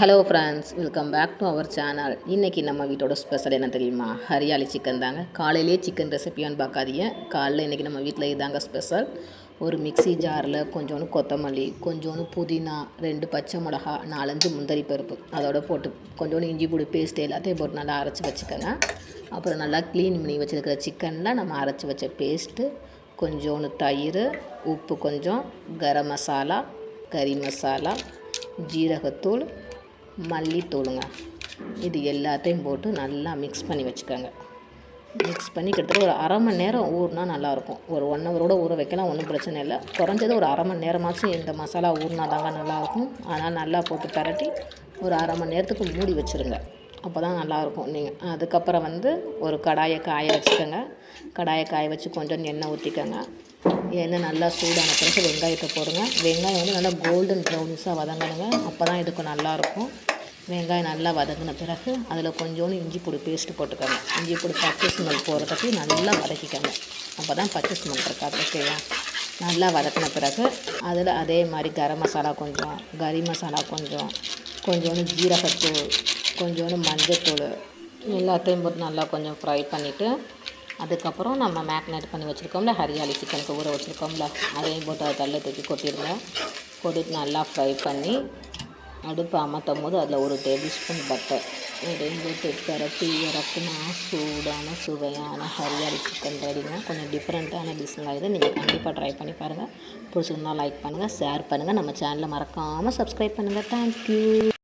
Hello friends, welcome back to our channel. இன்றைக்கி நம்ம வீட்டோட ஸ்பெஷல் என்ன தெரியுமா? ஹரியாலி சிக்கன் தாங்க. காலையிலே சிக்கன் ரெசிபியான்னு பார்க்காதீங்க. காலைல இன்றைக்கி நம்ம வீட்டில் இதாங்க ஸ்பெஷல். ஒரு மிக்ஸி ஜாரில் கொஞ்சோண்டு கொத்தமல்லி, கொஞ்சோண்டு புதினா, 2 பச்சை மிளகா, 4-5 முந்திரி பருப்பு அதோட போட்டு கொஞ்சோண்டு இஞ்சி பூடி பேஸ்ட் எல்லாத்தையும் போட்டு நல்லா அரைச்சி வச்சுக்கோங்க. அப்புறம் நல்லா க்ளீன் பண்ணி வச்சுருக்கிற சிக்கனில் நம்ம அரைச்சி வச்ச பேஸ்ட்டு, கொஞ்சோண்டு தயிர், உப்பு கொஞ்சம், கரம் மசாலா, கறி மசாலா, ஜீரகத்தூள், மல்லித்தூளுங்க. இது எல்லாத்தையும் போட்டு நல்லா மிக்ஸ் பண்ணி வச்சுக்கோங்க. மிக்ஸ் பண்ணி கிட்டத்தட்ட ஒரு அரை மணி நேரம் ஊறினா நல்லாயிருக்கும். ஒரு 1 ஹவரோட ஊற வைக்கலாம், ஒன்றும் பிரச்சனை இல்லை. குறைஞ்சது ஒரு அரை மணி நேரமாச்சும் இந்த மசாலா ஊறினா தாங்க நல்லாயிருக்கும். அதனால் நல்லா போட்டு பரட்டி ஒரு அரை மணி நேரத்துக்கு மூடி வச்சுருங்க. அப்போ தான் நல்லாயிருக்கும். நீங்கள் அதுக்கப்புறம் ஒரு கடாயை காய வச்சுக்கோங்க. கடாயை காய வச்சு கொஞ்சம் எண்ணெய் ஊற்றிக்கோங்க. எண்ணெய் நல்லா சூடான பிறகு வெங்காயத்தை போடுங்க. வெங்காயம் நல்லா கோல்டன் ப்ரௌனிஸாக வதங்கணுங்க. அப்போ தான் இதுக்கு நல்லாயிருக்கும். வெங்காயம் நல்லா வதங்கின பிறகு அதில் கொஞ்சோண்டு இஞ்சி பூடி பேஸ்ட்டு போட்டுக்கோங்க. இஞ்சி பூடி பச்சை ஸ்மெல் போகிறதுக்கு நல்லா வதக்கிக்கோங்க. அப்போ தான் பச்சை ஸ்மெல் இருக்காது. ஓகேவா? நல்லா வதக்கின பிறகு அதில் அதே மாதிரி கரம் மசாலா கொஞ்சம், கறி மசாலா கொஞ்சம், கொஞ்சோண்டு ஜீரகத்தூள், கொஞ்சோண்டு மஞ்சத்தூள் எல்லாத்தையும் போட்டு நல்லா கொஞ்சம் ஃப்ரை பண்ணிவிட்டு, அதுக்கப்புறம் நம்ம மேக்னேட் பண்ணி வச்சுருக்கோம்ல, ஹரியாலி சிக்கனுக்கு ஊற வச்சுருக்கோம்ல, அதையும் போட்டு அதை தள்ள தூக்கி கொட்டிடுங்க. கொட்டிட்டு நல்லா ஃப்ரை பண்ணி அடுப்பு அமர்த்தும் போது அதில் 1 டேபிள் ஸ்பூன் பட்டர் இதையும் போட்டு பரட்டி இறக்குனா சூடான சுவையான ஹரியாலி சிக்கன் ரெடிங்க. கொஞ்சம் டிஃப்ரெண்ட்டான டிஷ்ஷுங்க இது. நீங்கள் கண்டிப்பாக ட்ரை பண்ணி பாருங்கள். பிடிச்சிருந்தா லைக் பண்ணுங்கள், ஷேர் பண்ணுங்கள். நம்ம சேனலை மறக்காமல் சப்ஸ்கிரைப் பண்ணுங்கள். தேங்க்யூ.